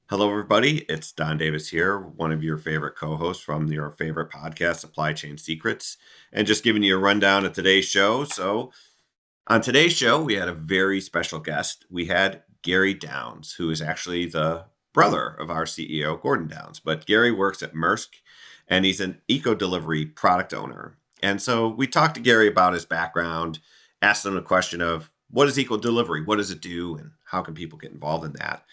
Hello, everybody. It's Don Davis here, one of your favorite co-hosts from your favorite podcast, Supply Chain Secrets, and just giving you a rundown of today's show. So, on today's show, we had a very special guest. We had Gary Downs, who is actually the brother of our CEO, Gordon Downs. But Gary works at Maersk, and he's an eco-delivery product owner. And so we talked to Gary about his background, asked him the question of what is eco-delivery, what does it do, and how can people get involved in that?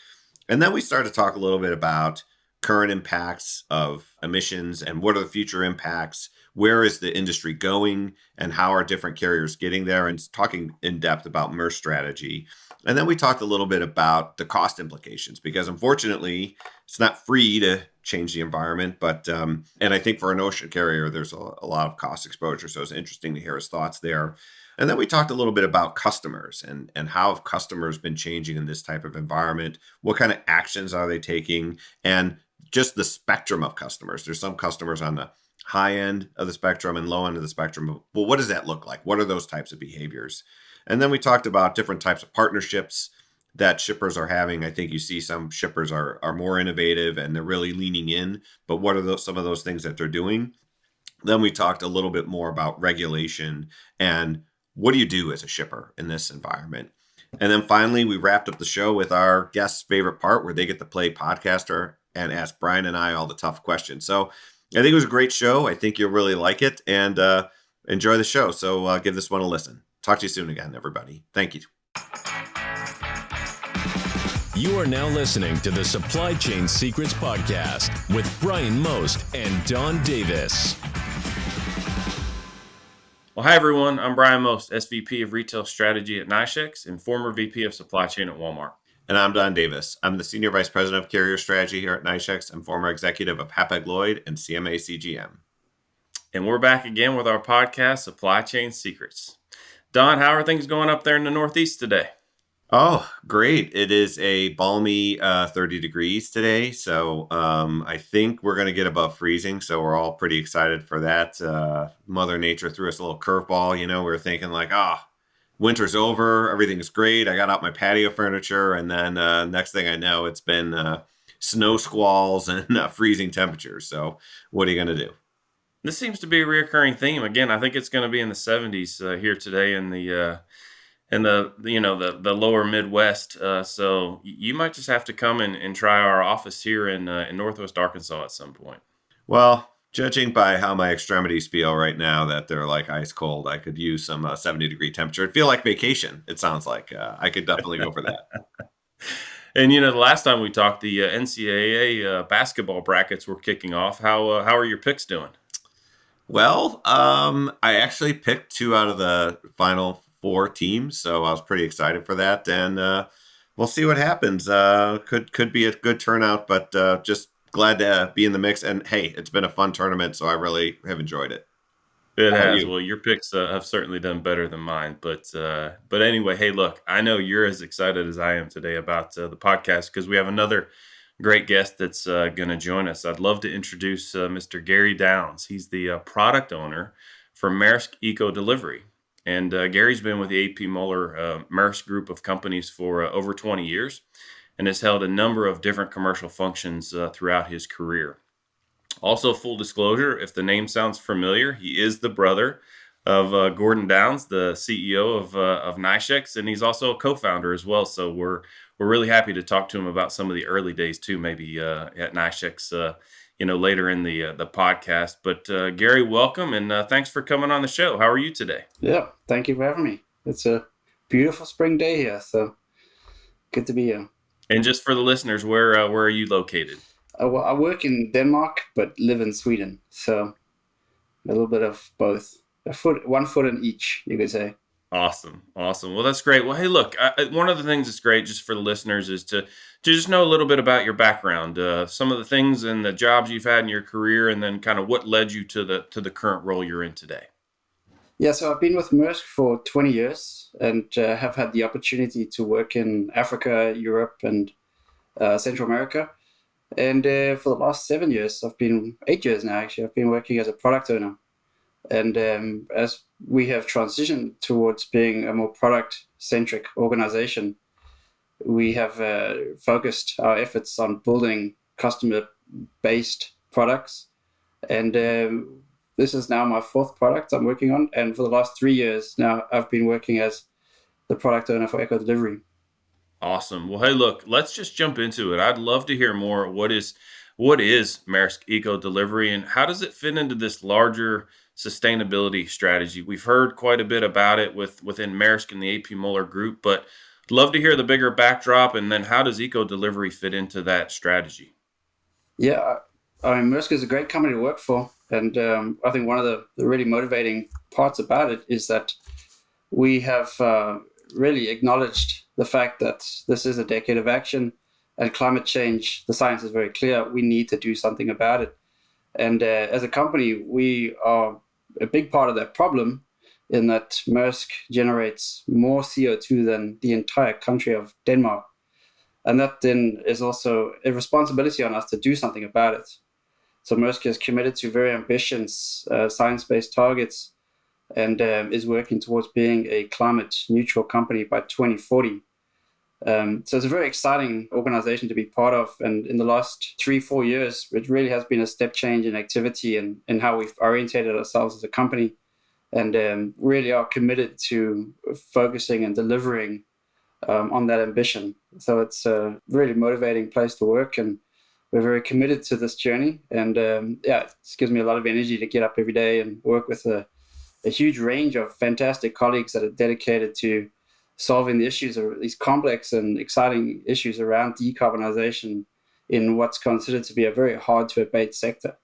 And then we started to talk a little bit about current impacts of emissions and what are the future impacts, where is the industry going, and how are different carriers getting there, and talking in depth about Maersk strategy. And then we talked a little bit about the cost implications, because unfortunately, it's not free to change the environment, but and I think for an ocean carrier, there's a lot of cost exposure. So it's interesting to hear his thoughts there. And then we talked a little bit about customers and how have customers been changing in this type of environment? What kind of actions are they taking? And just the spectrum of customers. There's some customers on the high end of the spectrum and low end of the spectrum. But what does that look like? What are those types of behaviors? And then we talked about different types of partnerships that shippers are having. I think you see some shippers are more innovative and they're really leaning in. But what are some of those things that they're doing? Then we talked a little bit more about regulation and what do you do as a shipper in this environment? And then finally, we wrapped up the show with our guest's favorite part where they get to play podcaster and ask Brian and I all the tough questions. So I think it was a great show. I think you'll really like it and enjoy the show. So give this one a listen. Talk to you soon again, everybody. Thank you. You are now listening to the Supply Chain Secrets Podcast with Brian Most and Don Davis. Well, hi, everyone. I'm Brian Most, SVP of Retail Strategy at NYSHEX and former VP of Supply Chain at Walmart. And I'm Don Davis. I'm the Senior Vice President of Carrier Strategy here at NYSHEX and former executive of Hapag-Lloyd and CMA CGM. And we're back again with our podcast, Supply Chain Secrets. Don, how are things going up there in the Northeast today? Oh, great. It is a balmy 30 degrees today. So I think we're going to get above freezing. So we're all pretty excited for that. Mother Nature threw us a little curveball. We were thinking like, winter's over. Everything's great. I got out my patio furniture. And then next thing I know, it's been snow squalls and freezing temperatures. So what are you going to do? This seems to be a reoccurring theme. Again, I think it's going to be in the 70s here today in the lower Midwest. So you might just have to come and try our office here in Northwest Arkansas at some point. Well, judging by how my extremities feel right now, that they're like ice cold, I could use some 70-degree temperature. It'd feel like vacation. It sounds like I could definitely go for that. And the last time we talked, the NCAA basketball brackets were kicking off. How are your picks doing? Well, I actually picked 2 out of the final 4 teams, so I was pretty excited for that, and we'll see what happens. Could be a good turnout, but just glad to be in the mix. And hey, it's been a fun tournament, so I really have enjoyed it. It has. Well, your picks have certainly done better than mine, but anyway, hey, look, I know you're as excited as I am today about the podcast because we have another great guest that's going to join us. I'd love to introduce Mr. Gary Downs. He's the product owner for Maersk Eco Delivery. And Gary's been with the A.P. Moller Maersk group of companies for over 20 years and has held a number of different commercial functions throughout his career. Also, full disclosure, if the name sounds familiar, he is the brother of Gordon Downs, the CEO of NYSHEX, and he's also a co-founder as well. So we're really happy to talk to him about some of the early days too, maybe at NYSHEX, later in the podcast. But Gary, welcome, and thanks for coming on the show. How are you today? Yeah, thank you for having me. It's a beautiful spring day here, so good to be here. And just for the listeners, where are you located? Well, I work in Denmark, but live in Sweden, so a little bit of both. 1 foot in each, you could say. Awesome. Well, that's great. Well, hey, look, one of the things that's great just for the listeners is to just know a little bit about your background, some of the things and the jobs you've had in your career, and then kind of what led you to the current role you're in today. Yeah, so I've been with Maersk for 20 years and have had the opportunity to work in Africa, Europe, and Central America. And for the last 7 years, 8 years now, actually, I've been working as a product owner. And as we have transitioned towards being a more product-centric organization, we have focused our efforts on building customer-based products. And this is now my fourth product I'm working on. And for the last 3 years now, I've been working as the product owner for Eco Delivery. Awesome. Well, hey, look, let's just jump into it. I'd love to hear more. What is Maersk Eco Delivery, and how does it fit into this larger sustainability strategy? We've heard quite a bit about it within Maersk and the AP Moller group, but I'd love to hear the bigger backdrop, and then how does Eco Delivery fit into that strategy? Yeah, I mean, Maersk is a great company to work for. And I think one of the really motivating parts about it is that we have really acknowledged the fact that this is a decade of action and climate change. The science is very clear. We need to do something about it. And as a company, we are a big part of that problem in that Maersk generates more CO2 than the entire country of Denmark. And that then is also a responsibility on us to do something about it. So Maersk is committed to very ambitious science-based targets and is working towards being a climate neutral company by 2040. So it's a very exciting organization to be part of. And in the last 3-4 years, it really has been a step change in activity and in how we've orientated ourselves as a company, and really are committed to focusing and delivering on that ambition. So it's a really motivating place to work, and we're very committed to this journey. And it gives me a lot of energy to get up every day and work with a huge range of fantastic colleagues that are dedicated to solving the issues, or these complex and exciting issues around decarbonization in what's considered to be a very hard to abate sector.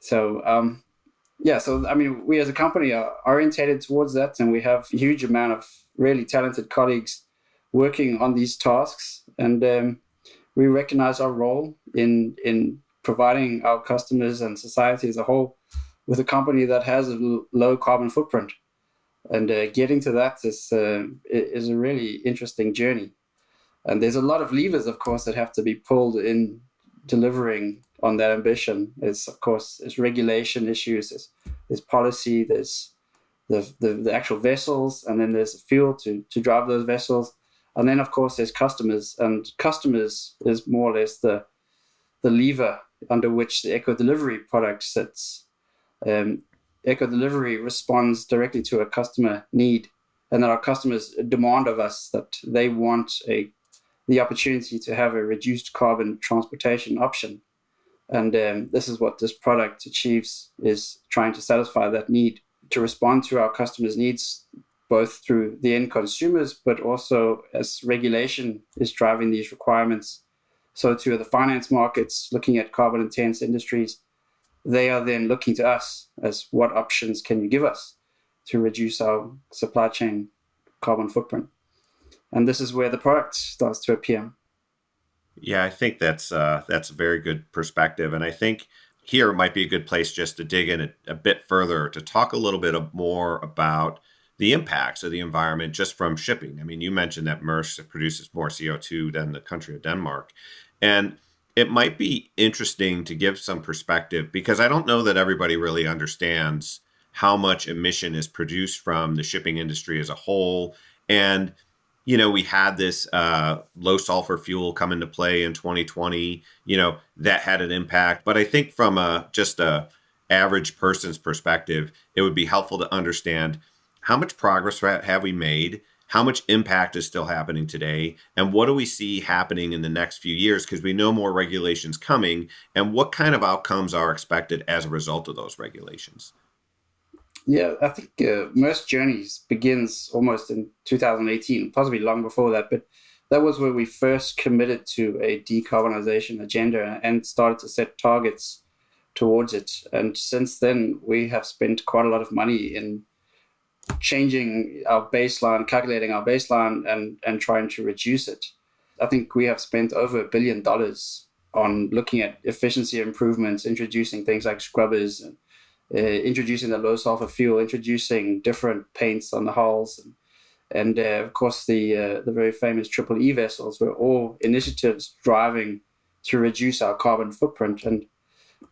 So, I mean, we as a company are orientated towards that, and we have a huge amount of really talented colleagues working on these tasks. And we recognize our role in providing our customers and society as a whole with a company that has a low carbon footprint. And getting to that is a really interesting journey. And there's a lot of levers, of course, that have to be pulled in delivering on that ambition. It's, of course, there's regulation issues, there's policy, there's the actual vessels, and then there's fuel to drive those vessels. And then, of course, there's customers. And customers is more or less the lever under which the Eco Delivery product sits. Eco Delivery responds directly to a customer need, and that our customers demand of us that they want the opportunity to have a reduced carbon transportation option. And this is what this product achieves, is trying to satisfy that need, to respond to our customers' needs, both through the end consumers, but also as regulation is driving these requirements. So to the finance markets, looking at carbon intense industries, they are then looking to us as what options can you give us to reduce our supply chain carbon footprint. And this is where the product starts to appear. Yeah, I think that's a very good perspective. And I think here might be a good place just to dig in a bit further to talk a little bit more about the impacts of the environment just from shipping. I mean, you mentioned that Maersk produces more CO2 than the country of Denmark. And it might be interesting to give some perspective, because I don't know that everybody really understands how much emission is produced from the shipping industry as a whole. And, we had this low sulfur fuel come into play in 2020, that had an impact. But I think from just a average person's perspective, it would be helpful to understand how much progress have we made, how much impact is still happening today, and what do we see happening in the next few years, because we know more regulations coming, and what kind of outcomes are expected as a result of those regulations? Yeah, I think Maersk Journeys begins almost in 2018, possibly long before that, but that was where we first committed to a decarbonization agenda and started to set targets towards it. And since then, we have spent quite a lot of money in changing our baseline, calculating our baseline, and trying to reduce it. I think we have spent over $1 billion on looking at efficiency improvements, introducing things like scrubbers, and introducing the low sulfur fuel, introducing different paints on the hulls, and of course the very famous Triple E vessels were all initiatives driving to reduce our carbon footprint. And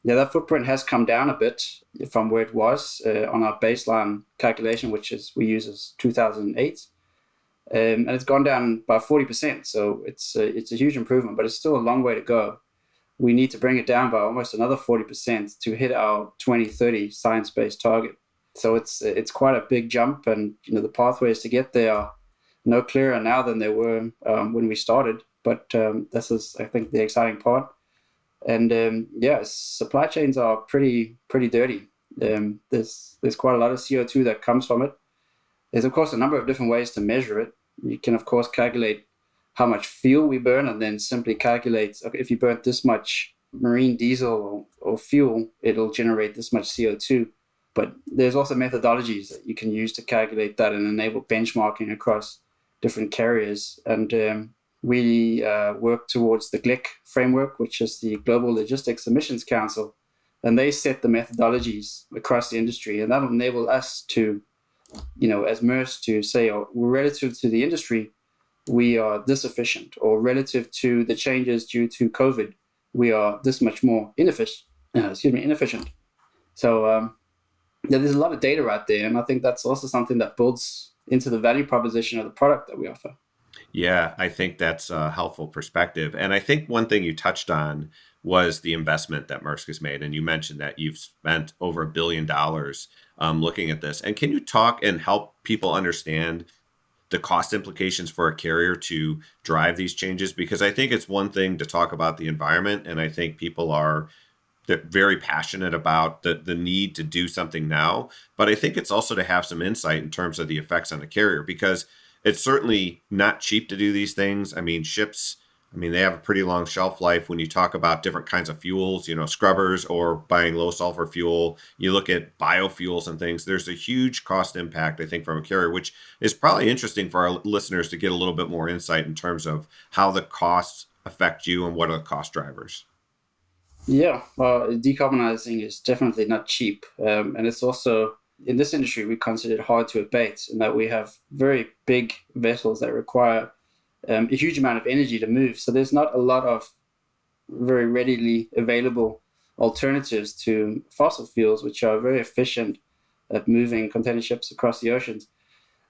that footprint has come down a bit from where it was on our baseline calculation, which is we use as 2008. and it's gone down by 40%. So it's a huge improvement, but it's still a long way to go. We need to bring it down by almost another 40% to hit our 2030 science-based target. So it's quite a big jump, and the pathways to get there are no clearer now than they were when we started. But this is, I think, the exciting part. And supply chains are pretty dirty. There's quite a lot of CO2 that comes from it. There's of course a number of different ways to measure it. You can of course calculate how much fuel we burn, and then simply calculate, okay, if you burnt this much marine diesel or fuel, it'll generate this much CO2. But there's also methodologies that you can use to calculate that and enable benchmarking across different carriers. And we work towards the GLIC framework, which is the Global Logistics Emissions Council, and they set the methodologies across the industry, and that'll enable us to, as Maersk, to say, relative to the industry, we are this efficient, or relative to the changes due to COVID, we are this much more inefficient. So there's a lot of data out there, and I think that's also something that builds into the value proposition of the product that we offer. Yeah, I think that's a helpful perspective. And I think one thing you touched on was the investment that Maersk has made. And you mentioned that you've spent over $1 billion looking at this. And can you talk and help people understand the cost implications for a carrier to drive these changes? Because I think it's one thing to talk about the environment, and I think people are very passionate about the need to do something now. But I think it's also to have some insight in terms of the effects on the carrier, because it's certainly not cheap to do these things. I mean, ships, they have a pretty long shelf life. When you talk about different kinds of fuels, scrubbers or buying low sulfur fuel, you look at biofuels and things, there's a huge cost impact, I think, from a carrier, which is probably interesting for our listeners to get a little bit more insight in terms of how the costs affect you and what are the cost drivers. Yeah, well, decarbonizing is definitely not cheap. And it's also, in this industry, we consider it hard to abate, in that we have very big vessels that require a huge amount of energy to move. So there's not a lot of very readily available alternatives to fossil fuels, which are very efficient at moving container ships across the oceans.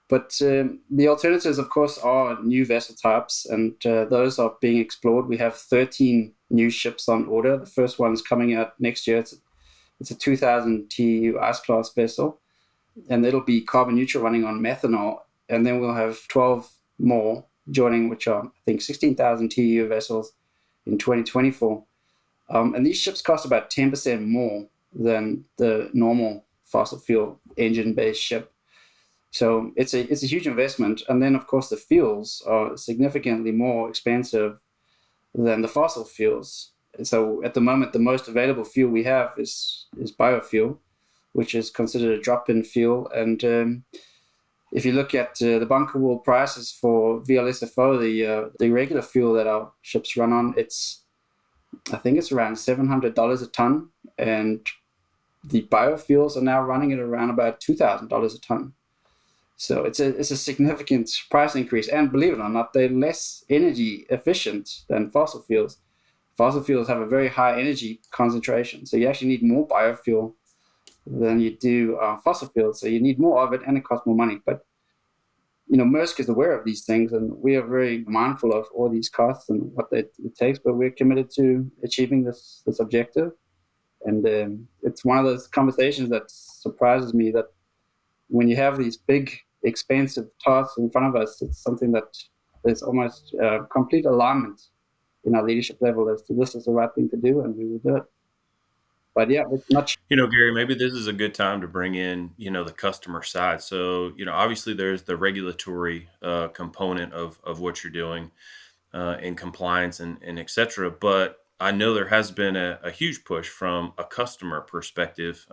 But the alternatives, of course, are new vessel types, and those are being explored. We have 13 new ships on order. The first one's coming out next year. It's a 2,000 TEU ice-class vessel, and it'll be carbon neutral, running on methanol. And then we'll have 12 more joining, which are, I think, 16,000 TEU vessels in 2024. And these ships cost about 10% more than the normal fossil fuel engine-based ship. So it's a huge investment. And then, of course, the fuels are significantly more expensive than the fossil fuels. So at the moment, the most available fuel we have is biofuel, which is considered a drop-in fuel. And if you look at the bunker pool prices for VLSFO, the regular fuel that our ships run on, I think it's around $700 a ton. And the biofuels are now running at around about $2,000 a ton. So it's a significant price increase. And believe it or not, they're less energy efficient than fossil fuels. Fossil fuels have a very high energy concentration. So you actually need more biofuel than you do fossil fuels. So you need more of it, and it costs more money. But, Maersk is aware of these things, and we are very mindful of all these costs and what it takes, but we're committed to achieving this objective. And it's one of those conversations that surprises me, that when you have these big, expensive tasks in front of us, it's something that there's almost complete alignment in our leadership level as to this is the right thing to do, and we will do it. But yeah, it's not. Gary, maybe this is a good time to bring in, the customer side. So, obviously there's the regulatory component of what you're doing in compliance and et cetera. But I know there has been a huge push from a customer perspective.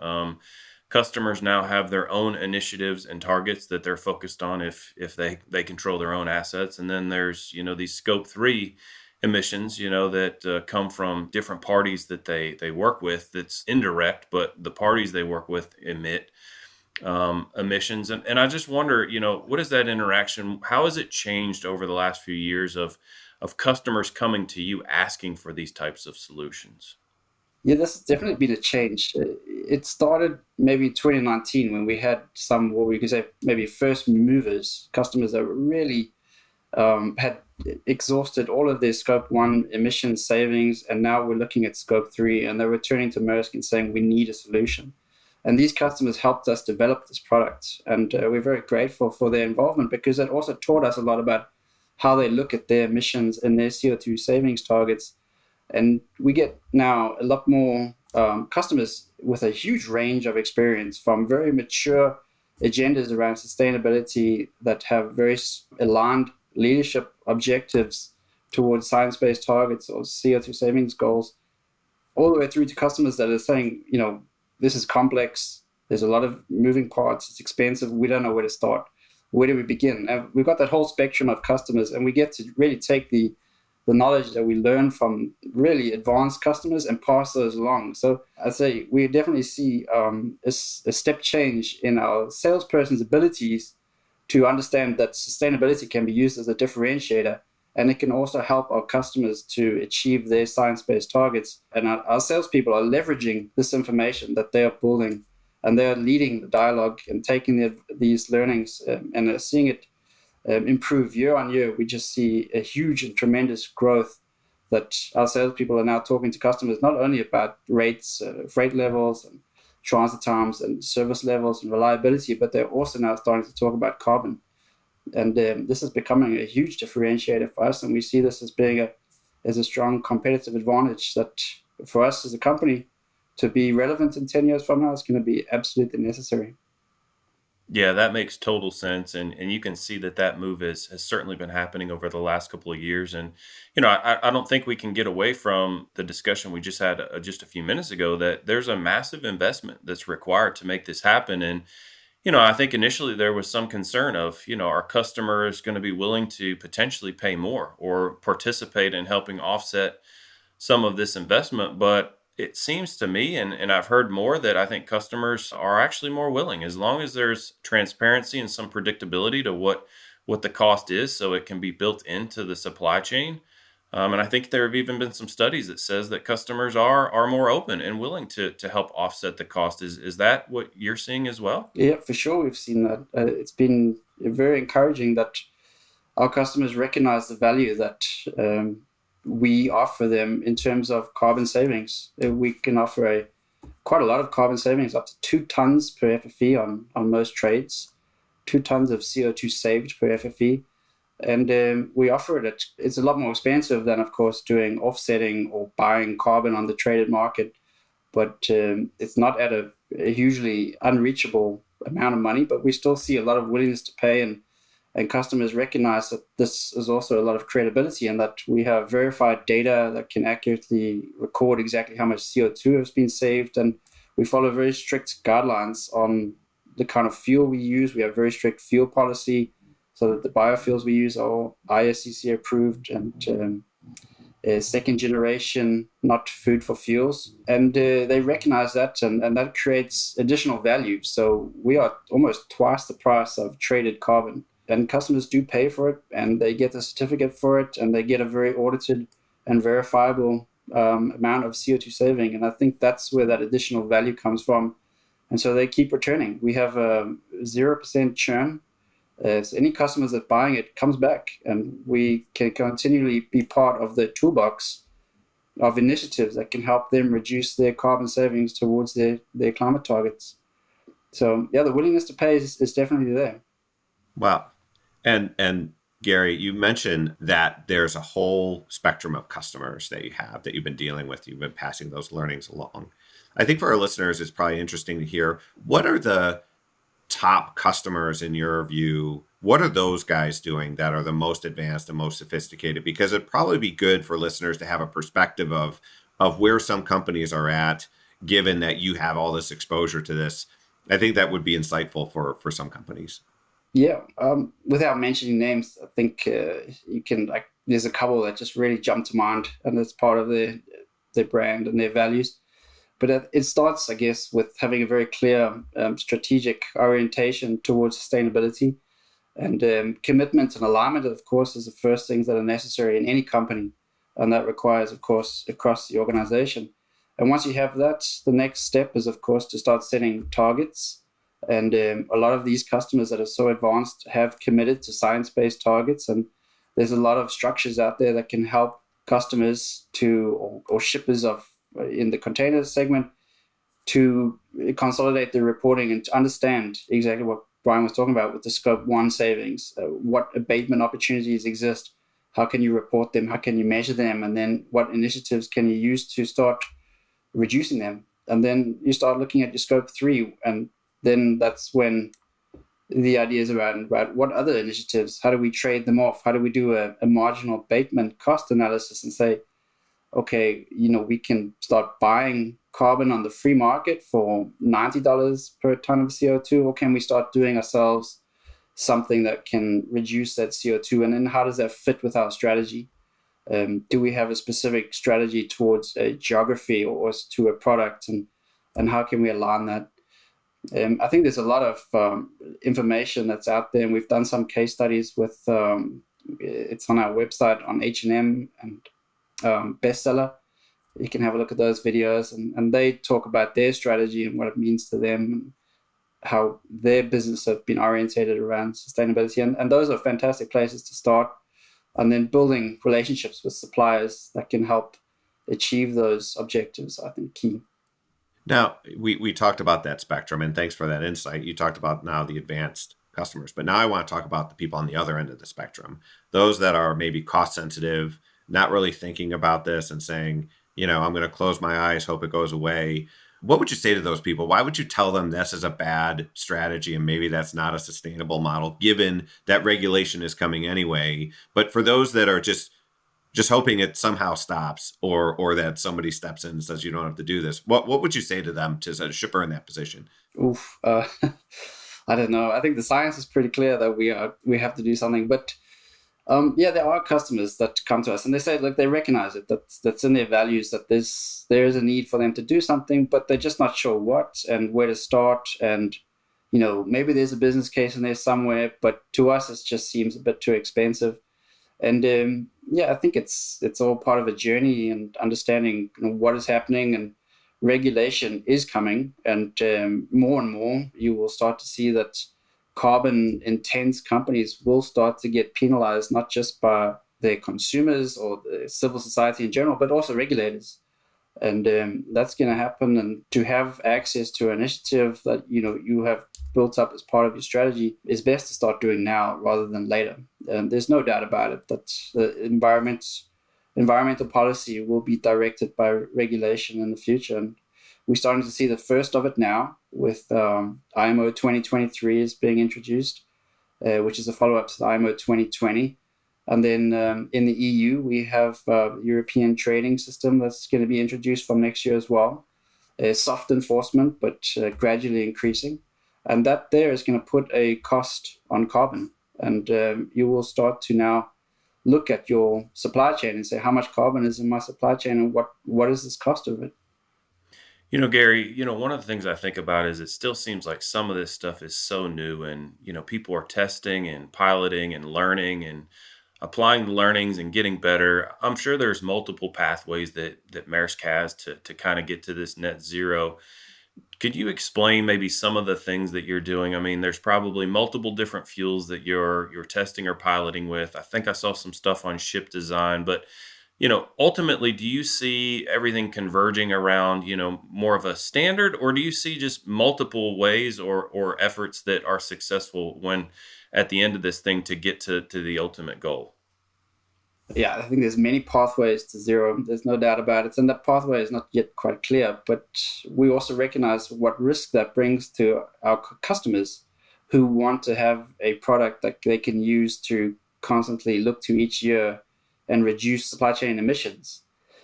Customers now have their own initiatives and targets that they're focused on if they control their own assets. And then there's, these scope 3 emissions, that come from different parties that they work with. That's indirect, but the parties they work with emit emissions. And I just wonder, what is that interaction? How has it changed over the last few years of customers coming to you asking for these types of solutions? Yeah, that's definitely been a change. It started maybe in 2019 when we had some, what we could say, maybe first movers, customers that were really had exhausted all of their Scope 1 emission savings, and now we're looking at Scope 3, and they're returning to Maersk and saying, we need a solution. And these customers helped us develop this product, and we're very grateful for their involvement, because it also taught us a lot about how they look at their emissions and their CO2 savings targets. And we get now a lot more customers with a huge range of experience, from very mature agendas around sustainability that have very aligned leadership objectives towards science-based targets or CO2 savings goals, all the way through to customers that are saying, this is complex, there's a lot of moving parts, it's expensive, we don't know where to start. Where do we begin? And we've got that whole spectrum of customers, and we get to really take the knowledge that we learn from really advanced customers and pass those along. So I'd say we definitely see a step change in our salesperson's abilities to understand that sustainability can be used as a differentiator, and it can also help our customers to achieve their science-based targets. And our salespeople are leveraging this information that they are building, and they're leading the dialogue and taking these learnings and are seeing it improve year on year. We just see a huge and tremendous growth that our salespeople are now talking to customers not only about rates, freight levels, and transit times, and service levels and reliability, but they're also now starting to talk about carbon. And this is becoming a huge differentiator for us, and we see this as being as a strong competitive advantage that for us as a company to be relevant in 10 years from now is going to be absolutely necessary. Yeah, that makes total sense, and you can see that move has certainly been happening over the last couple of years. And I don't think we can get away from the discussion we just had just a few minutes ago, that there's a massive investment that's required to make this happen. And I think initially there was some concern of, our customer is going to be willing to potentially pay more or participate in helping offset some of this investment. But it seems to me, and I've heard more, that I think customers are actually more willing, as long as there's transparency and some predictability to what the cost is, so it can be built into the supply chain. And I think there have even been some studies that says that customers are more open and willing to help offset the cost. Is that what you're seeing as well? Yeah, for sure, we've seen that. It's been very encouraging that our customers recognize the value that we offer them in terms of carbon savings. We can offer quite a lot of carbon savings, up to 2 tons per FFE on most trades, 2 tons of CO2 saved per FFE. And we offer it it's a lot more expensive than, of course, doing offsetting or buying carbon on the traded market. But it's not at a hugely unreachable amount of money, but we still see a lot of willingness to pay, and customers recognize that this is also a lot of credibility, and that we have verified data that can accurately record exactly how much CO2 has been saved. And we follow very strict guidelines on the kind of fuel we use. We have very strict fuel policy, so that the biofuels we use are ISCC approved and second generation, not food for fuels. And they recognize that, and that creates additional value. So we are almost twice the price of traded carbon. And customers do pay for it, and they get a certificate for it, and they get a very audited and verifiable amount of CO2 saving. And I think that's where that additional value comes from. And so they keep returning. We have a 0% churn. So any customers that buying it comes back, and we can continually be part of the toolbox of initiatives that can help them reduce their carbon savings towards their climate targets. So yeah, the willingness to pay is definitely there. Wow. And Gary, you mentioned that there's a whole spectrum of customers that you have that you've been dealing with. You've been passing those learnings along. I think for our listeners, it's probably interesting to hear, what are the top customers in your view? What are those guys doing that are the most advanced and most sophisticated? Because it'd probably be good for listeners to have a perspective of where some companies are at, given that you have all this exposure to this. I think that would be insightful for some companies. Yeah, without mentioning names, I think you can, there's a couple that just really jump to mind, and it's part of their brand and their values. But it starts, I guess, with having a very clear strategic orientation towards sustainability, and commitment and alignment, of course, is the first things that are necessary in any company, and that requires, of course, across the organization. And once you have that, the next step is, of course, to start setting targets. And a lot of these customers that are so advanced have committed to science-based targets, and there's a lot of structures out there that can help customers or shippers in the container segment to consolidate the reporting and to understand exactly what Brian was talking about with the Scope 1 savings, what abatement opportunities exist, how can you report them, how can you measure them, and then what initiatives can you use to start reducing them. And then you start looking at your Scope 3, and then that's when the ideas around what other initiatives, how do we trade them off, how do we do a marginal abatement cost analysis and say, okay, we can start buying carbon on the free market for $90 per ton of CO2, or can we start doing ourselves something that can reduce that CO2? And then how does that fit with our strategy? Do we have a specific strategy towards a geography or to a product, and how can we align that? I think there's a lot of information that's out there, and we've done some case studies with, it's on our website on H&M and Bestseller. You can have a look at those videos, and they talk about their strategy and what it means to them, how their business have been orientated around sustainability. And those are fantastic places to start. And then building relationships with suppliers that can help achieve those objectives, I think, key. Now, we talked about that spectrum, and thanks for that insight. You talked about now the advanced customers, but now I want to talk about the people on the other end of the spectrum, those that are maybe cost sensitive, not really thinking about this and saying, I'm going to close my eyes, hope it goes away. What would you say to those people? Why would you tell them this is a bad strategy and maybe that's not a sustainable model, given that regulation is coming anyway? But for those that are just hoping it somehow stops, or that somebody steps in and says you don't have to do this, what would you say to them, to a shipper in that position? Oof, I don't know. I think the science is pretty clear that we have to do something. But there are customers that come to us and they say, look, they recognize it, that's in their values, that there is a need for them to do something, but they're just not sure what and where to start. And maybe there's a business case in there somewhere, but to us it just seems a bit too expensive. And I think it's all part of a journey and understanding what is happening, and regulation is coming, and more and more you will start to see that carbon intense companies will start to get penalized, not just by their consumers or the civil society in general, but also regulators. And that's going to happen. And to have access to an initiative that you have built up as part of your strategy is best to start doing now rather than later. There's no doubt about it that the environmental policy will be directed by regulation in the future. And we're starting to see the first of it now with IMO 2023 is being introduced, which is a follow-up to the IMO 2020. And then in the EU, we have European trading system that's going to be introduced from next year as well. Soft enforcement, but gradually increasing. And that there is going to put a cost on carbon. And you will start to now look at your supply chain and say, how much carbon is in my supply chain, and what is this cost of it? Gary, one of the things I think about is it still seems like some of this stuff is so new, and, people are testing and piloting and learning and applying the learnings and getting better. I'm sure there's multiple pathways that Maersk has to kind of get to this net zero. Could you explain maybe some of the things that you're doing? I mean, there's probably multiple different fuels that you're testing or piloting with. I think I saw some stuff on ship design, but ultimately, do you see everything converging around, more of a standard, or do you see just multiple ways or efforts that are successful when at the end of this thing to get to the ultimate goal? Yeah, I think there's many pathways to zero. There's no doubt about it. And that pathway is not yet quite clear, but we also recognize what risk that brings to our customers who want to have a product that they can use to constantly look to each year and reduce supply chain emissions.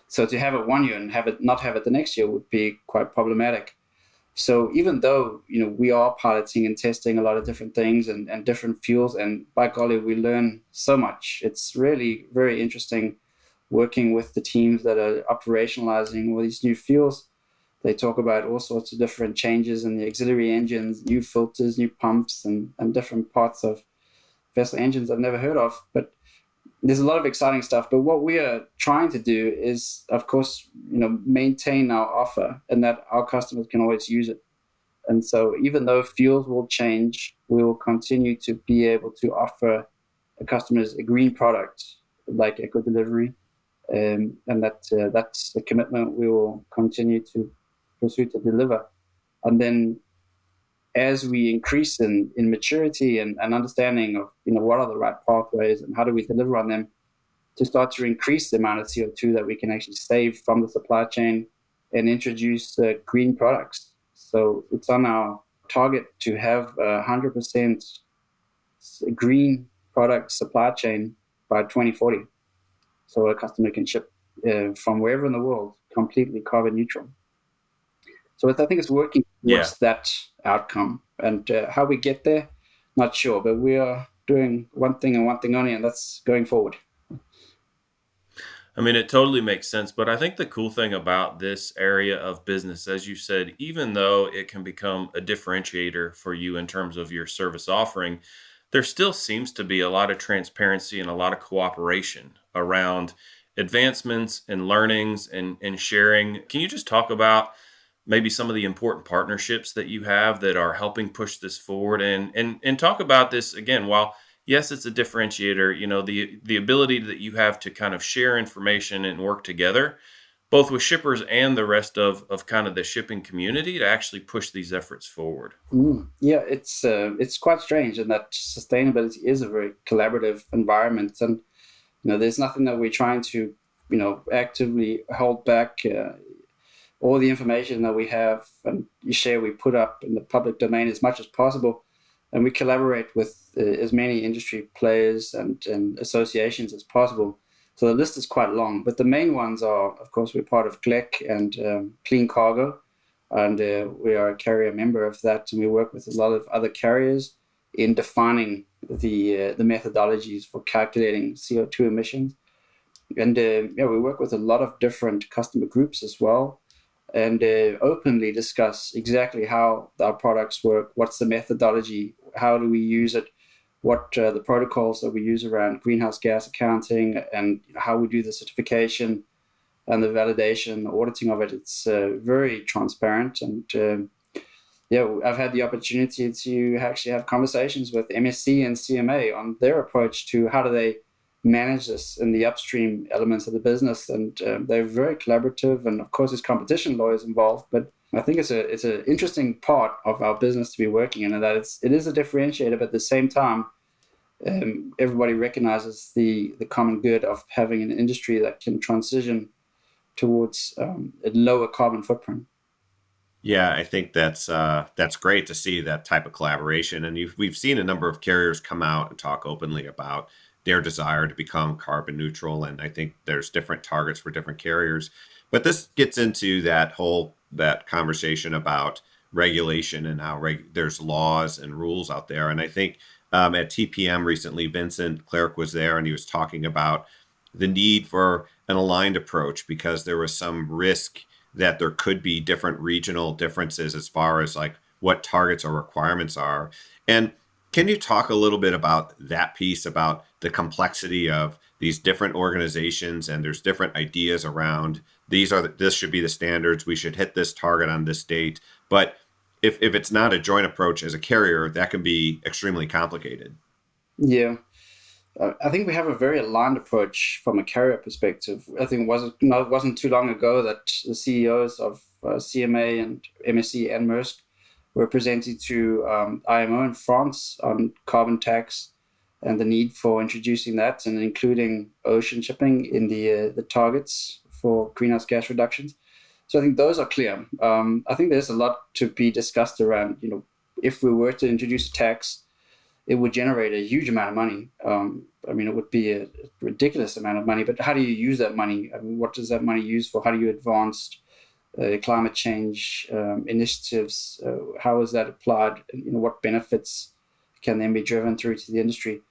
So to have it one year and not have it the next year would be quite problematic. So even though we are piloting and testing a lot of different things and different fuels, and by golly, we learn so much. It's really very interesting working with the teams that are operationalizing all these new fuels. They talk about all sorts of different changes in the auxiliary engines, new filters, new pumps, and different parts of vessel engines I've never heard of. But there's a lot of exciting stuff. But what we are trying to do is, of course, maintain our offer, and that our customers can always use it. And so even though fuels will change, we will continue to be able to offer customers a green product like eco delivery, and that's the commitment we will continue to pursue to deliver. And then as we increase in maturity and understanding of what are the right pathways and how do we deliver on them, to start to increase the amount of CO2 that we can actually save from the supply chain and introduce green products. So it's on our target to have 100% green product supply chain by 2040. So a customer can ship from wherever in the world completely carbon neutral. So I think it's working towards that outcome. And how we get there, not sure, but we are doing one thing and one thing only, and that's going forward. I mean, it totally makes sense. But I think the cool thing about this area of business, as you said, even though it can become a differentiator for you in terms of your service offering, there still seems to be a lot of transparency and a lot of cooperation around advancements and learnings and sharing. Can you just talk about maybe some of the important partnerships that you have that are helping push this forward, and talk about this again? While yes, it's a differentiator, the ability that you have to kind of share information and work together, both with shippers and the rest of kind of the shipping community, to actually push these efforts forward. Yeah, it's quite strange in that sustainability is a very collaborative environment, and there's nothing that we're trying to actively hold back. All the information that we have and you share, we put up in the public domain as much as possible, and we collaborate with as many industry players and associations as possible. So the list is quite long, but the main ones are, of course, we're part of GLEC and Clean Cargo, and we are a carrier member of that, and we work with a lot of other carriers in defining the methodologies for calculating CO2 emissions. And we work with a lot of different customer groups as well, and openly discuss exactly how our products work, what's the methodology, how do we use it, what the protocols that we use around greenhouse gas accounting, and how we do the certification and the validation, the auditing of it. It's very transparent. And I've had the opportunity to actually have conversations with MSC and CMA on their approach to how do they manage this in the upstream elements of the business, and they're very collaborative. And of course, there's competition lawyers involved, but I think it's an interesting part of our business to be working in, and that it is a differentiator. But at the same time, everybody recognizes the common good of having an industry that can transition towards a lower carbon footprint. Yeah, I think that's great to see that type of collaboration, and we've seen a number of carriers come out and talk openly about their desire to become carbon neutral, and I think there's different targets for different carriers. But this gets into that conversation about regulation and how there's laws and rules out there. And I think at TPM recently, Vincent Clerc was there, and he was talking about the need for an aligned approach because there was some risk that there could be different regional differences as far as like what targets or requirements are. And can you talk a little bit about that piece, about the complexity of these different organizations, and there's different ideas around this should be the standards, we should hit this target on this date. But if it's not a joint approach as a carrier, that can be extremely complicated. Yeah. I think we have a very aligned approach from a carrier perspective. I think it wasn't too long ago that the CEOs of CMA and MSC and Maersk were presented to IMO in France on carbon tax and the need for introducing that and including ocean shipping in the targets for greenhouse gas reductions. So I think those are clear. I think there's a lot to be discussed around, if we were to introduce a tax, it would generate a huge amount of money. It would be a ridiculous amount of money, but how do you use that money? What does that money use for? How do you advance climate change initiatives? How is that applied? What benefits can then be driven through to the industry?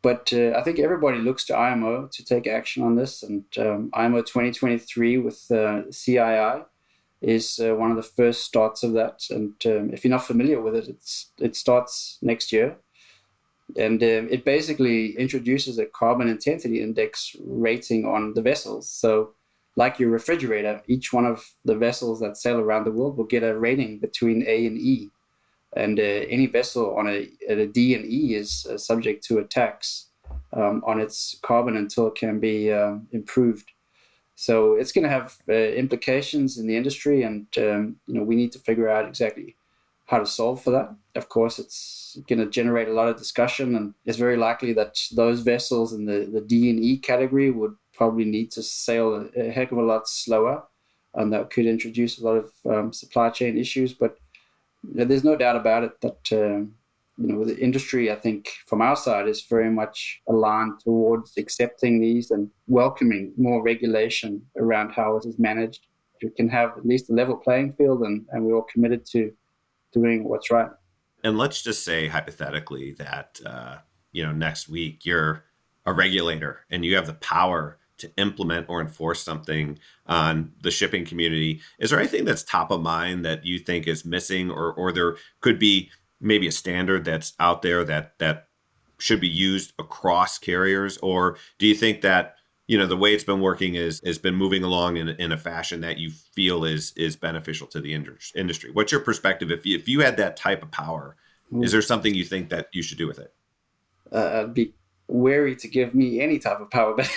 But I think everybody looks to IMO to take action on this, and IMO 2023 with CII is one of the first starts of that. And if you're not familiar with it, it starts next year. And it basically introduces a carbon intensity index rating on the vessels. So like your refrigerator, each one of the vessels that sail around the world will get a rating between A and E. And any vessel on a D and E is subject to a tax. on its carbon until it can be improved. So it's going to have implications in the industry, and we need to figure out exactly how to solve for that. Of course, it's going to generate a lot of discussion, and it's very likely that those vessels in the D and E category would probably need to sail a heck of a lot slower, and that could introduce a lot of supply chain issues. But there's no doubt about it that the industry, I think, from our side, is very much aligned towards accepting these and welcoming more regulation around how it is managed. We can have at least a level playing field, and we're all committed to doing what's right. And let's just say hypothetically that, next week you're a regulator and you have the power to implement or enforce something on the shipping community. Is there anything that's top of mind that you think is missing, or there could be maybe a standard that's out there that should be used across carriers? Or do you think that, the way it's been working has been moving along in a fashion that you feel is beneficial to the industry? What's your perspective? If you had that type of power, is there something you think that you should do with it? I'd be wary to give me any type of power, but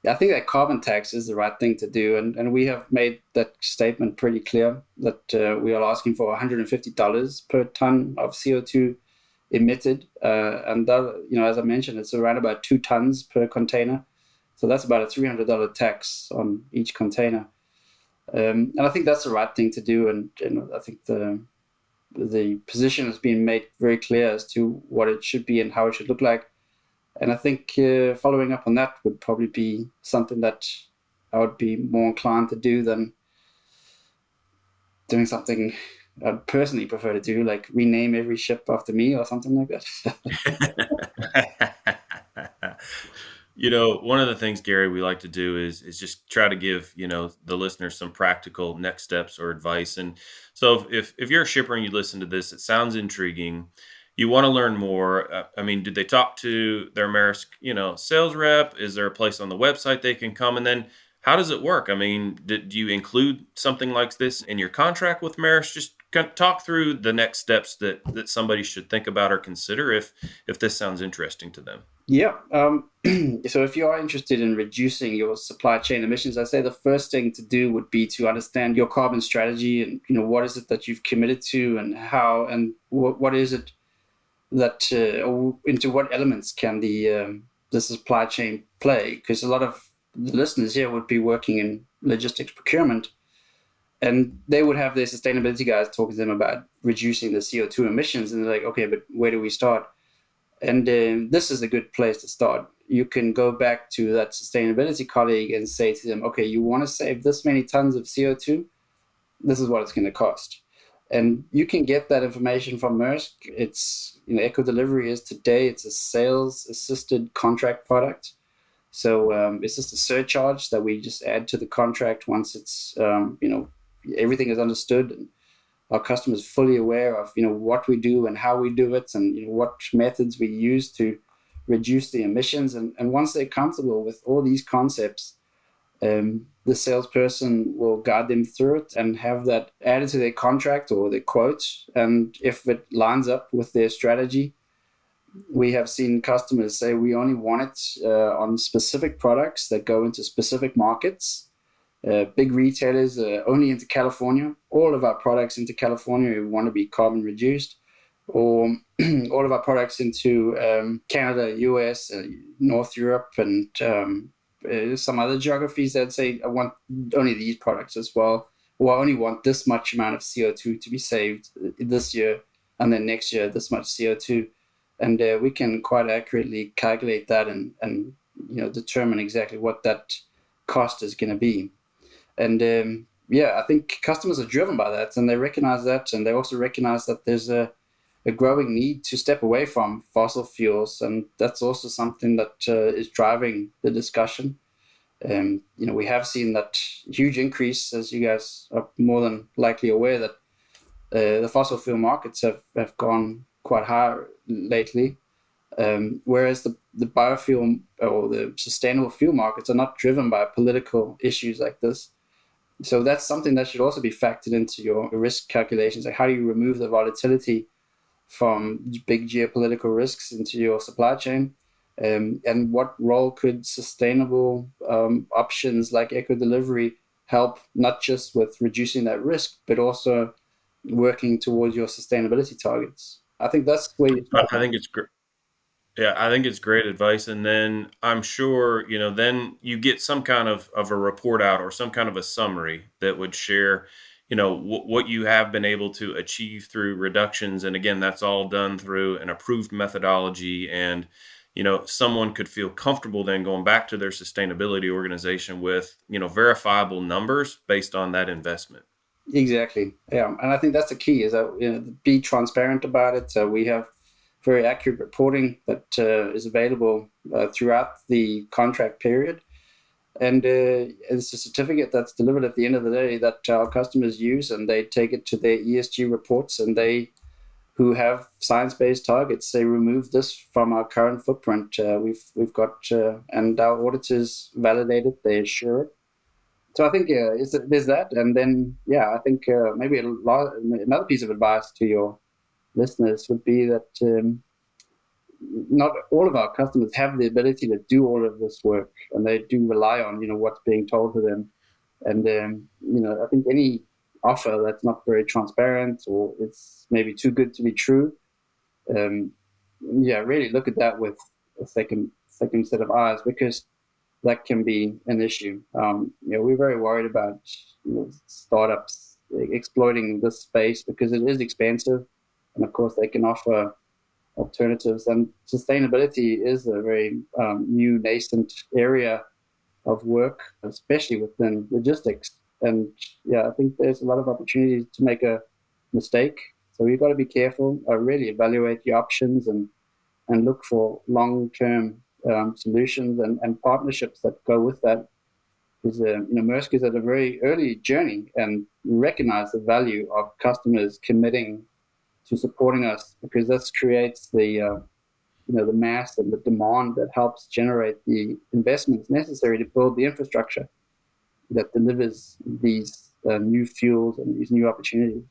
I think that carbon tax is the right thing to do, and we have made that statement pretty clear that we are asking for $150 per ton of CO2 emitted, and that, as I mentioned, it's around about 2 tons per container, so that's about a $300 tax on each container, and I think that's the right thing to do, and I think the position has been made very clear as to what it should be and how it should look like. And I think following up on that would probably be something that I would be more inclined to do than doing something I'd personally prefer to do, like rename every ship after me or something like that. One of the things, Gary, we like to do is just try to give, the listeners some practical next steps or advice. And so if you're a shipper and you listen to this, it sounds intriguing. You want to learn more. Did they talk to their Maersk, sales rep? Is there a place on the website they can come? And then how does it work? Do you include something like this in your contract with Maersk? Just talk through the next steps that somebody should think about or consider if this sounds interesting to them. Yeah. So if you are interested in reducing your supply chain emissions, I'd say the first thing to do would be to understand your carbon strategy and, what is it that you've committed to, and how, and what is it that into what elements can the supply chain play? Because a lot of the listeners here would be working in logistics procurement, and they would have their sustainability guys talking to them about reducing the CO2 emissions, and they're like, okay, but where do we start? And this is a good place to start. You can go back to that sustainability colleague and say to them, okay, you want to save this many tons of CO2? This is what it's going to cost. And you can get that information from Maersk. It's, Eco Delivery is today, it's a sales-assisted contract product. So it's just a surcharge that we just add to the contract once it's, everything is understood, and our customers fully aware of, what we do and how we do it, and, what methods we use to reduce the emissions. And once they're comfortable with all these concepts, the salesperson will guide them through it and have that added to their contract or their quote. And if it lines up with their strategy, we have seen customers say we only want it on specific products that go into specific markets. Big retailers only into California. All of our products into California, we want to be carbon reduced. Or all of our products into Canada, US, North Europe, and some other geographies that say, I want only these products as well, or I only want this much amount of CO2 to be saved this year, and then next year this much CO2. And we can quite accurately calculate that and determine exactly what that cost is going to be. And I think customers are driven by that, and they recognize that, and they also recognize that there's a growing need to step away from fossil fuels, and that's also something that is driving the discussion. We have seen that huge increase, as you guys are more than likely aware, that the fossil fuel markets have gone quite high lately, whereas the biofuel or the sustainable fuel markets are not driven by political issues like this. So that's something that should also be factored into your risk calculations. Like, how do you remove the volatility from big geopolitical risks into your supply chain? And what role could sustainable options like eco delivery help, not just with reducing that risk, but also working towards your sustainability targets? I think that's where you start. I think it's great. Yeah, I think it's great advice. And then I'm sure, then you get some kind of a report out or some kind of a summary that would share, what you have been able to achieve through reductions. And again, that's all done through an approved methodology. And, someone could feel comfortable then going back to their sustainability organization with, verifiable numbers based on that investment. Exactly. Yeah. And I think that's the key, is that, be transparent about it. So we have very accurate reporting that is available throughout the contract period. And it's a certificate that's delivered at the end of the day that our customers use, and they take it to their ESG reports, and they who have science-based targets, they remove this from our current footprint. We've got, and our auditors validate it, they assure it. So I think there's that. And then, I think maybe another piece of advice to your listeners would be that not all of our customers have the ability to do all of this work, and they do rely on what's being told to them. And I think any offer that's not very transparent, or it's maybe too good to be true, really look at that with a second set of eyes, because that can be an issue. We're very worried about startups exploiting this space because it is expensive, and of course they can offer alternatives. And sustainability is a very new nascent area of work, especially within logistics. And I think there's a lot of opportunities to make a mistake. So you've got to be careful, really evaluate your options, and look for long-term solutions and partnerships that go with that. Because Maersk is at a very early journey, and recognize the value of customers committing to supporting us, because this creates the mass and the demand that helps generate the investments necessary to build the infrastructure that delivers these new fuels and these new opportunities.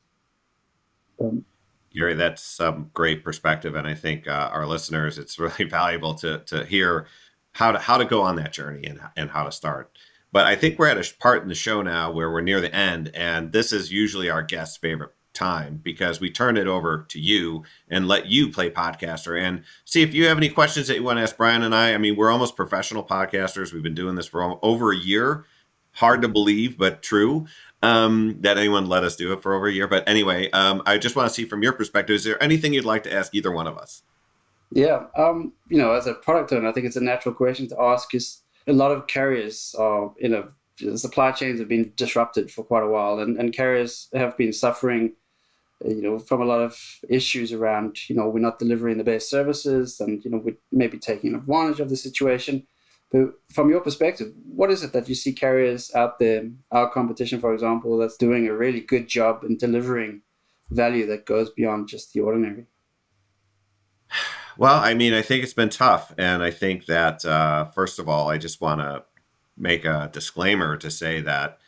Gary, that's some great perspective, and I think our listeners, it's really valuable to hear how to go on that journey and how to start. But I think we're at a part in the show now where we're near the end, and this is usually our guest's favorite time, because we turn it over to you and let you play podcaster and see if you have any questions that you want to ask Bryan and I. I mean, we're almost professional podcasters. We've been doing this for over a year. Hard to believe, but true, that anyone let us do it for over a year. But anyway, I just want to see from your perspective, is there anything you'd like to ask either one of us? Yeah, as a product owner, I think it's a natural question to ask, is a lot of carriers are, the supply chains have been disrupted for quite a while, and carriers have been suffering from a lot of issues around, we're not delivering the best services, and, we're maybe taking advantage of the situation. But from your perspective, what is it that you see carriers out there, our competition, for example, that's doing a really good job in delivering value that goes beyond just the ordinary? Well, I mean, I think it's been tough. And I think that, first of all, I just want to make a disclaimer to say that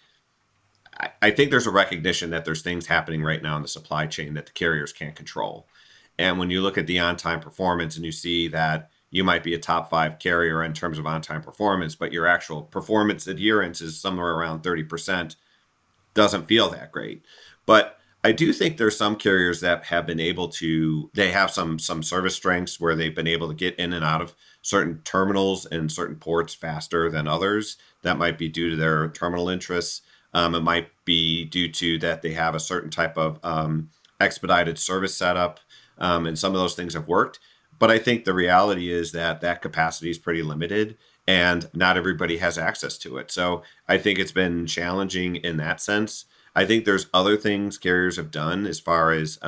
I think there's a recognition that there's things happening right now in the supply chain that the carriers can't control. And when you look at the on-time performance and you see that you might be a top 5 carrier in terms of on-time performance, but your actual performance adherence is somewhere around 30%, doesn't feel that great. But I do think there's some carriers that have been able to, they have some service strengths where they've been able to get in and out of certain terminals and certain ports faster than others. That might be due to their terminal interests. It might be due to that they have a certain type of expedited service setup, and some of those things have worked. But I think the reality is that capacity is pretty limited, and not everybody has access to it. So I think it's been challenging in that sense. I think there's other things carriers have done as far as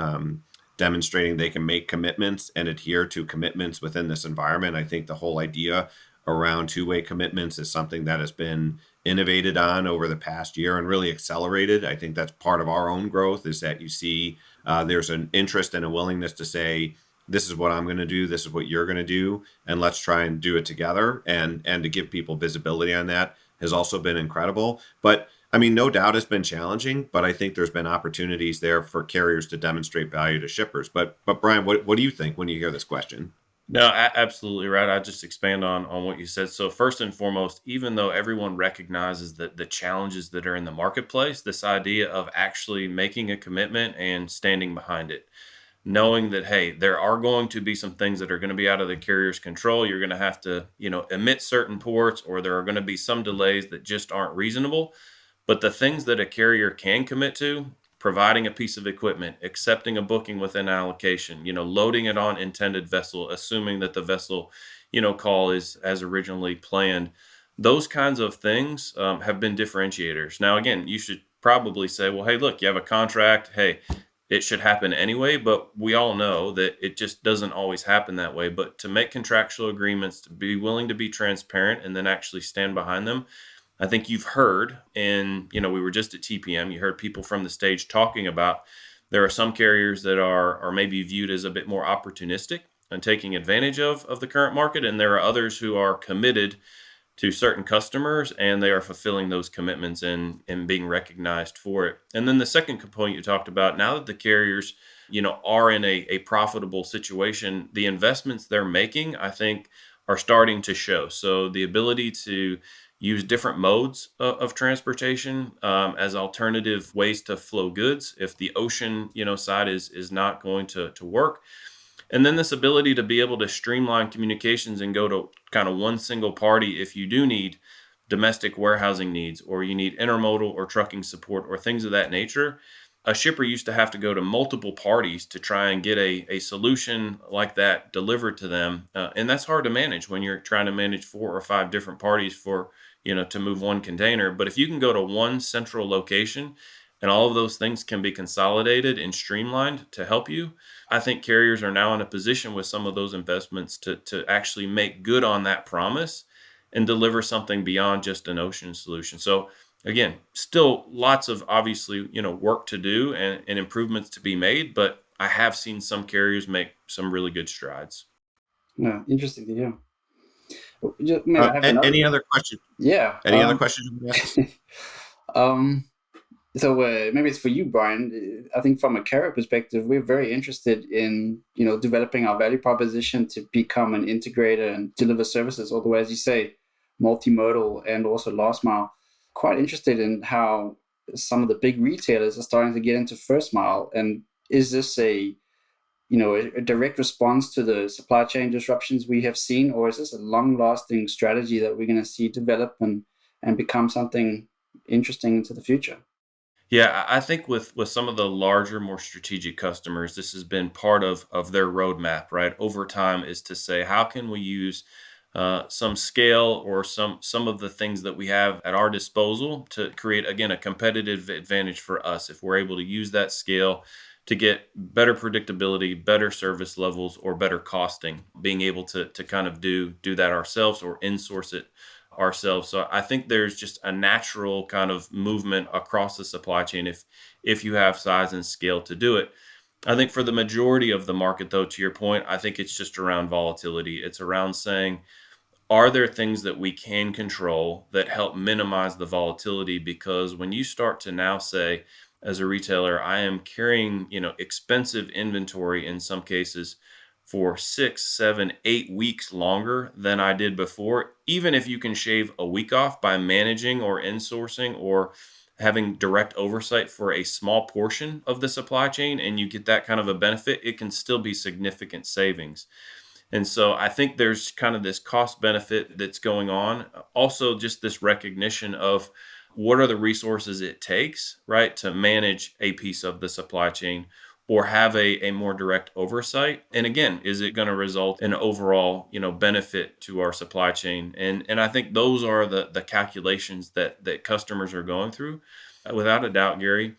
demonstrating they can make commitments and adhere to commitments within this environment. I think the whole idea around two-way commitments is something that has been innovated on over the past year and really accelerated. I think that's part of our own growth, is that you see there's an interest and a willingness to say, this is what I'm going to do, this is what you're going to do, and let's try and do it together. And to give people visibility on that has also been incredible. But I mean, no doubt it's been challenging, but I think there's been opportunities there for carriers to demonstrate value to shippers. But Brian, what do you think when you hear this question? No, absolutely right. I just expand on what you said. So first and foremost, even though everyone recognizes that the challenges that are in the marketplace, this idea of actually making a commitment and standing behind it, knowing that, hey, there are going to be some things that are going to be out of the carrier's control. You're going to have to, emit certain ports, or there are going to be some delays that just aren't reasonable. But the things that a carrier can commit to, providing a piece of equipment, accepting a booking within allocation, loading it on intended vessel, assuming that the vessel, call is as originally planned. Those kinds of things have been differentiators. Now, again, you should probably say, well, hey, look, you have a contract. Hey, it should happen anyway, but we all know that it just doesn't always happen that way. But to make contractual agreements, to be willing to be transparent and then actually stand behind them, I think you've heard, and we were just at TPM, you heard people from the stage talking about there are some carriers that are maybe viewed as a bit more opportunistic and taking advantage of the current market, and there are others who are committed to certain customers and they are fulfilling those commitments and being recognized for it. And then the second component you talked about, now that the carriers, are in a profitable situation, the investments they're making, I think, are starting to show. So the ability to use different modes of transportation as alternative ways to flow goods if the ocean side is not going to work, and then this ability to be able to streamline communications and go to kind of one single party if you do need domestic warehousing needs, or you need intermodal or trucking support or things of that nature. A shipper used to have to go to multiple parties to try and get a solution like that delivered to them. And that's hard to manage when you're trying to manage 4 or 5 different parties for, to move one container. But if you can go to one central location and all of those things can be consolidated and streamlined to help you, I think carriers are now in a position with some of those investments to actually make good on that promise and deliver something beyond just an ocean solution. So again, still lots of obviously, work to do and improvements to be made, but I have seen some carriers make some really good strides. Yeah, interesting to hear. Maybe I have another. Any other questions? Yeah. Any other questions you want to ask? So maybe it's for you, Brian. I think from a carrier perspective, we're very interested in developing our value proposition to become an integrator and deliver services all the way, as you say, multimodal and also last mile. Quite interested in how some of the big retailers are starting to get into first mile, and is this a direct response to the supply chain disruptions we have seen, or is this a long-lasting strategy that we're going to see develop and become something interesting into the future? Yeah, I think with some of the larger, more strategic customers, this has been part of their roadmap, right? Over time, is to say, how can we use some scale or some of the things that we have at our disposal to create, again, a competitive advantage for us if we're able to use that scale to get better predictability, better service levels, or better costing, being able to kind of do that ourselves or insource it ourselves. So I think there's just a natural kind of movement across the supply chain if you have size and scale to do it. I think for the majority of the market, though, to your point, I think it's just around volatility. It's around saying, are there things that we can control that help minimize the volatility? Because when you start to now say, as a retailer, I am carrying, expensive inventory in some cases for 6, 7, 8 weeks longer than I did before, even if you can shave a week off by managing or insourcing or having direct oversight for a small portion of the supply chain, and you get that kind of a benefit, it can still be significant savings. And so I think there's kind of this cost benefit that's going on. Also, just this recognition of what are the resources it takes, right, to manage a piece of the supply chain or have a more direct oversight. And again, is it going to result in overall, benefit to our supply chain? And I think those are the calculations that customers are going through. Without a doubt, Gary,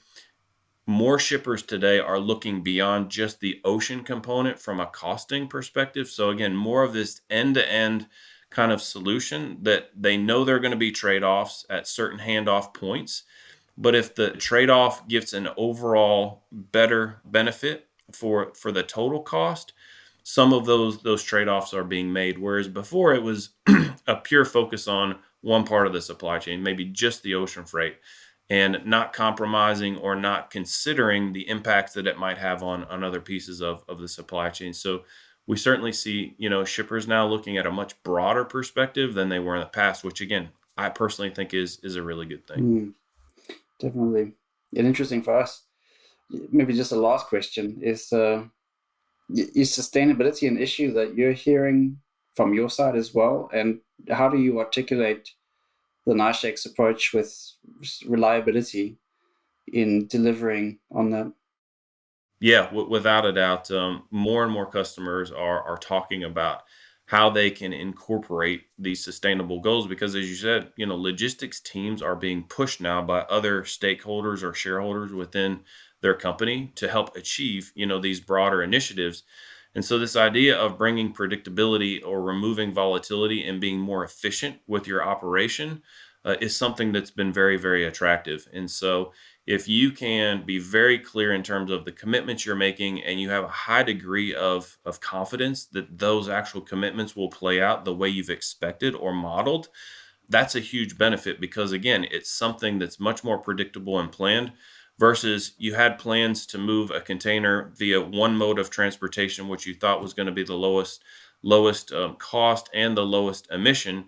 more shippers today are looking beyond just the ocean component from a costing perspective. So again, more of this end-to-end kind of solution that they know there are going to be trade-offs at certain handoff points. But if the trade-off gives an overall better benefit for the total cost, some of those trade-offs are being made. Whereas before it was a pure focus on one part of the supply chain, maybe just the ocean freight. and not compromising or not considering the impacts that it might have on other pieces of the supply chain. So we certainly see, shippers now looking at a much broader perspective than they were in the past, which again, I personally think is a really good thing. Definitely. And interesting for us. Maybe just a last question is sustainability an issue that you're hearing from your side as well? And how do you articulate the NISHEX approach with reliability in delivering on that? Yeah, without a doubt, more and more customers are talking about how they can incorporate these sustainable goals because, as you said, logistics teams are being pushed now by other stakeholders or shareholders within their company to help achieve, these broader initiatives. And so this idea of bringing predictability or removing volatility and being more efficient with your operation is something that's been very, very attractive. And so if you can be very clear in terms of the commitments you're making and you have a high degree of confidence that those actual commitments will play out the way you've expected or modeled, that's a huge benefit because, again, it's something that's much more predictable and planned versus you had plans to move a container via one mode of transportation, which you thought was going to be the lowest cost and the lowest emission.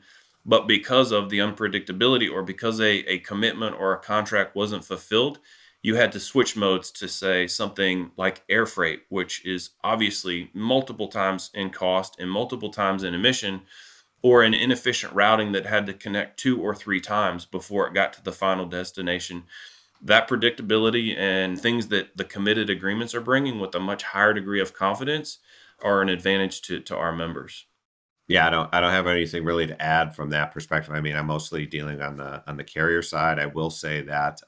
But because of the unpredictability or because a commitment or a contract wasn't fulfilled, you had to switch modes to say something like air freight, which is obviously multiple times in cost and multiple times in emission, or an inefficient routing that had to connect 2 or 3 times before it got to the final destination. That predictability and things that the committed agreements are bringing with a much higher degree of confidence are an advantage to our members. Yeah, I don't have anything really to add from that perspective. I mean, I'm mostly dealing on the carrier side. I will say that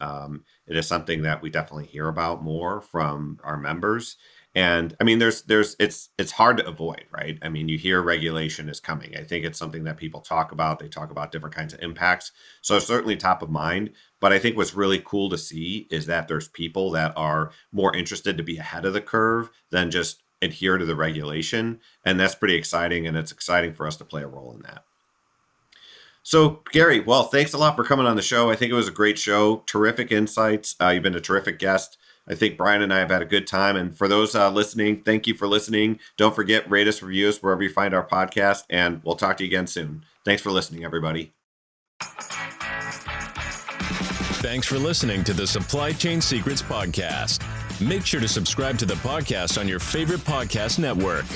it is something that we definitely hear about more from our members. And I mean, it's hard to avoid, right? I mean, you hear regulation is coming. I think it's something that people talk about. They talk about different kinds of impacts. So it's certainly top of mind. But I think what's really cool to see is that there's people that are more interested to be ahead of the curve than just adhere to the regulation. And that's pretty exciting. And it's exciting for us to play a role in that. So, Gary, well, thanks a lot for coming on the show. I think it was a great show. Terrific insights. You've been a terrific guest. I think Brian and I have had a good time. And for those listening, thank you for listening. Don't forget, rate us, review us wherever you find our podcast. And we'll talk to you again soon. Thanks for listening, everybody. Thanks for listening to the Supply Chain Secrets Podcast. Make sure to subscribe to the podcast on your favorite podcast network.